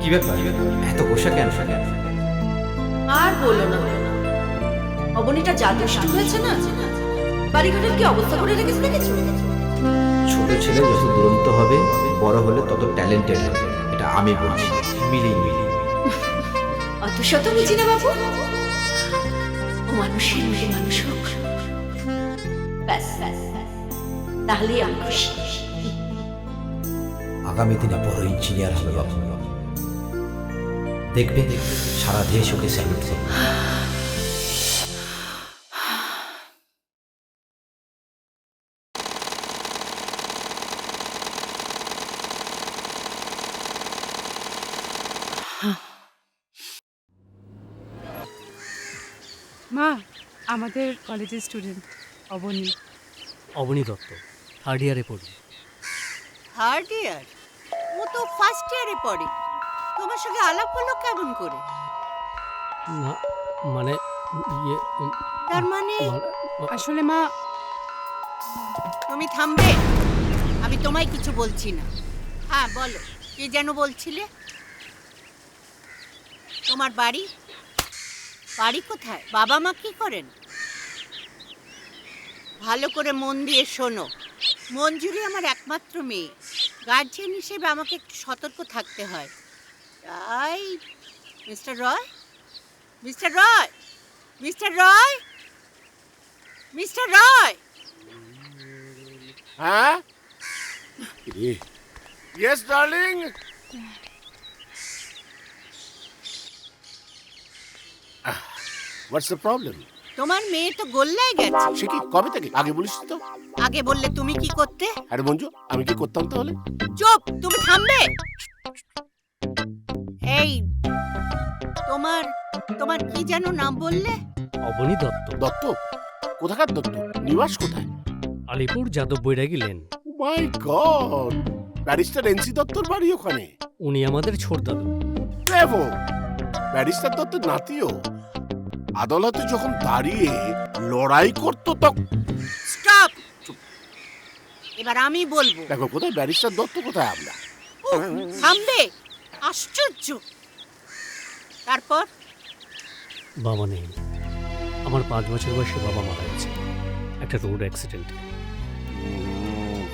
কি ব্যাপার, এত গোসা কেন? আর বলো না, অবনীটা যা দুষ্টু হয়েছে না, বাড়িঘরের কি অবস্থা করে রেখেছে দেখেছো? ছোট ছেলে যত দুরন্ত হবে, বড় হলে তত ট্যালেন্টেড হবে, এটা আমি বলছি। মিলি অত শত বুঝি না বাবু, ও মানুষের মেয়ে মানুষ হোক, ব্যাস ব্যাস, তাহলেই আমি খুশি। আগামী দিনে বড় ইঞ্জিনিয়ার হবে বাবু, দেখবে সারা দেশ ওকে স্যালুট করবে। মা, আমাদের কলেজের স্টুডেন্ট অবনী। অবনী দত্ত থার্ড ইয়ারে পড়ি। Third year? ও তো ফার্স্ট ইয়ারে পড়ে। তোমার সঙ্গে আলাপ হলো কেমন করে? না মানে ইয়ে তার মানে আসলে মা, তুমি থামবে, আমি তোমায় কিছু বলছি না। হ্যাঁ বলো, কি যেন বলছিলে? তোমার বাড়ি বাড়ি কোথায়? বাবা মা কি করেন? ভালো করে মন দিয়ে শোনো, মঞ্জুরি আমার একমাত্র মেয়ে, গার্জিয়ান হিসেবে আমাকে একটু সতর্ক থাকতে হয়। তাই মিস্টার রয়, মিস্টার রয়, মিস্টার রয়, মিস্টার রয়। হ্যাঁ, yes darling. What's the problem? তোমার মেয়ে তো গোল্লায় গেছে। সে কি, কবে থেকে? আগে বলিস তো। আগে বললে তুমি কি করতে? আরে মঞ্জু, আমি কি করতাম তাহলে? চুপ, তুমি থামবে। এই তোমার তোমার কি যেন নাম বললে? অবনী দত্ত, দত্ত? কোথাকার দত্ত? নিবাস কোথায়? আলিপুর যাদব বৈরাগী লেন। মাই গড, ব্যারিস্টার এনসি দত্তর বাড়ি ওখানে? উনি আমাদের ছোট দাদু। ব্রাভো! ব্যারিস্টার দত্তের নাতিও আদালতে যখন দাঁড়িয়ে লড়াই করতো তখন। স্টপ, এবার আমি বলবো। দেখো, কোথায় ব্যারিস্টার দত্ত, কোথায় আমরা? উফ, থামবে, আশ্চর্য। তারপর বাবা নেই, আমার 5 বছর বয়সে বাবা মারা গেছে একটা রোড অ্যাক্সিডেন্টে।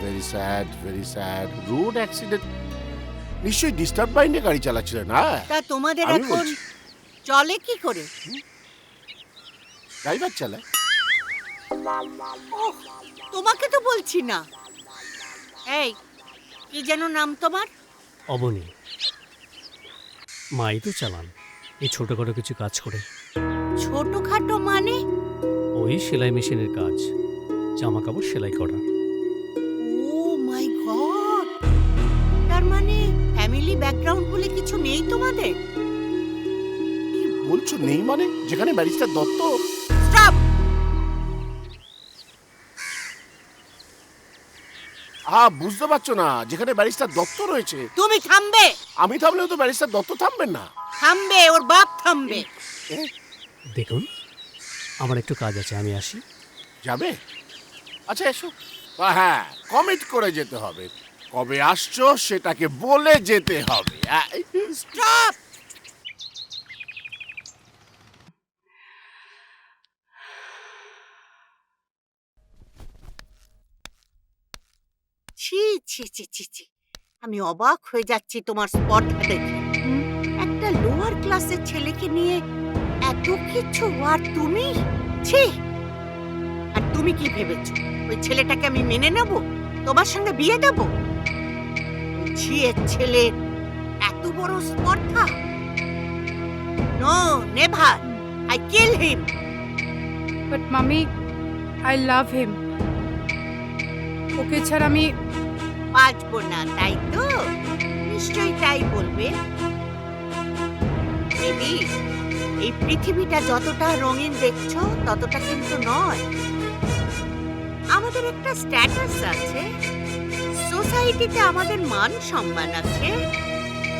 Very sad, very sad. Road accident? নিশ্চয়ই ডিস্টার্ব মাইন্ডে গাড়ি চালাচ্ছিলেন। হ্যাঁ, তা তোমাদের আমি এখন বলছি। চলে কি করে? ড্রাইভার চালায়। ওহ, তোমাকে তো বলছি না। এই কি যেন নাম তোমার? অবনী। মাই তো চালান, এই ছোটখাটো কিছু কাজ করে। ছোটখাটো মানে? ওই সেলাই মেশিনের কাজ, জামা কাপড় সেলাই করা। ও মাই গড, তার মানে ফ্যামিলি ব্যাকগ্রাউন্ড বলে কিছু নেই তোমাদের? কি বলছো নেই মানে? যেখানে ব্যারিস্টার দত্ত। স্টপ! বুঝতে পারছো না? যেখানে ব্যারিস্টার দত্ত রয়েছে। তুমি থামবে। আমি থামলেও তো ব্যারিস্টার দত্ত থামবেন না। থামবে, ওর বাপ থামবে। দেখুন, আমার একটু কাজ আছে, আমি আসি। যাবে? আচ্ছা এসো। হ্যাঁ, কমিট করে যেতে হবে। কবে আসছো সেটাকে বলে যেতে হবে। স্টপ! ছি ছি ছি ছি ছি, আমি অবাক হয়ে যাচ্ছি তোমার স্পর্ধা দেখে। একটা লোয়ার ক্লাসের ছেলেকে নিয়ে এত কিছু, আর তুমি? ছি! আর তুমি কি ভেবেছো ওই ছেলেটাকে আমি মেনে নেব, তোমার সঙ্গে বিয়ে দেব? ঝিয়ের ছেলে এত বড় স্পর্ধা? No, never, I kill him. But মামি, আই লাভ হিম। ওকে ছাড়া আমি বাঁচবো না, তাই তো? নিশ্চয়ই তাই বলবে। বেবি, এই পৃথিবীটা যতটা রঙিন দেখছো ততটা কিন্তু নয়। আমাদের একটা স্ট্যাটাস আছে, সোসাইটিতে আমাদের মান সম্মান আছে।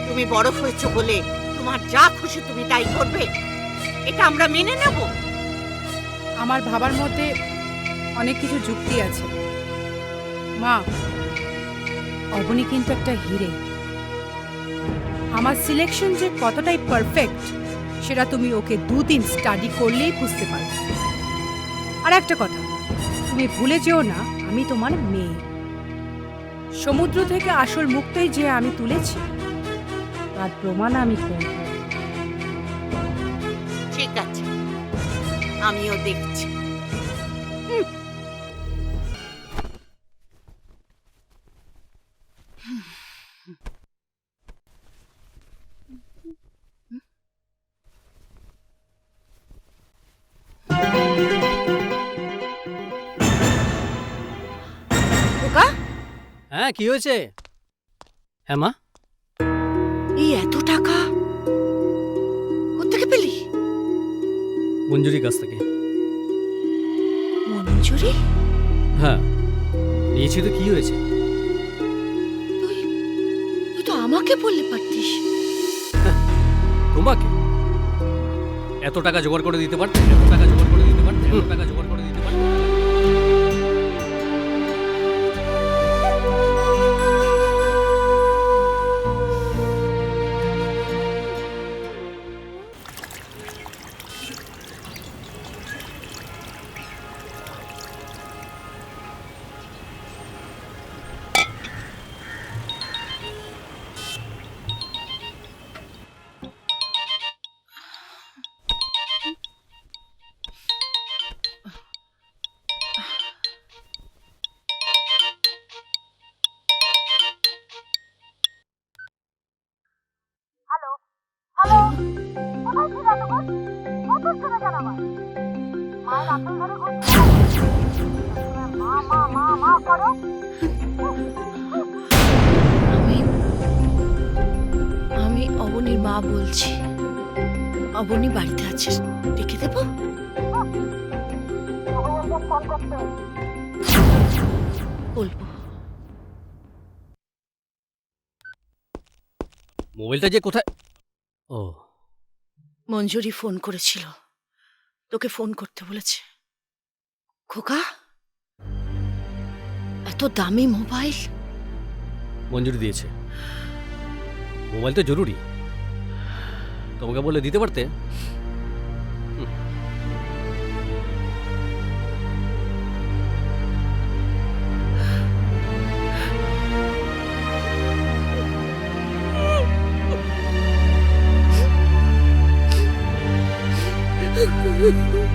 তুমি বড় হয়েছো বলে তোমার যা খুশি তুমি তাই করবে, এটা আমরা মেনে নেব? আমার ভাবার মধ্যে অনেক কিছু যুক্তি আছে। মা, অবনী কিন্তু একটা হিরে। আমার সিলেকশন যে কতটাই পারফেক্ট সেটা তুমি ওকে 2 দিন স্টাডি করলেই বুঝতে পারবে। আর একটা কথা, তুমি ভুলে যেও না আমি তোমার মেয়ে। সমুদ্র থেকে আসল মুক্তই যে আমি তুলেছি তার প্রমাণ আমি করব। ঠিক আছে, আমিও দেখছি। খোকা, হ্যাঁ কি হয়েছে? হ্যাঁ মা, এই এত টাকা কোত্থেকে পেলি? মঞ্জুরির কাছ থেকে। মঞ্জুরি, হ্যাঁ নিয়েছি তো, কি হয়েছে? তুই তুই তো আমাকে বললে পারতিস। তোমাকে এত টাকা জোগাড় করে দিতে পারতে, এত টাকা জোগাড় করে দিতে পারতে, এত টাকা জোগাড় করে দিতে পারতে। আমি আমি অবনীর মা বলছি। অবনী বাড়িতে আছে, ডেকে দেবো? বলবো। মোবাইলটা যে কোথায়? ও, মঞ্জুরি ফোন করেছিল, তোকে ফোন করতে বলেছে। খোকা, এত দামি মোবাইল? মঞ্জুরি দিয়েছে। মোবাইল তো জরুরি, তোমাকে বলে দিতে পারতে। Ha ha ha.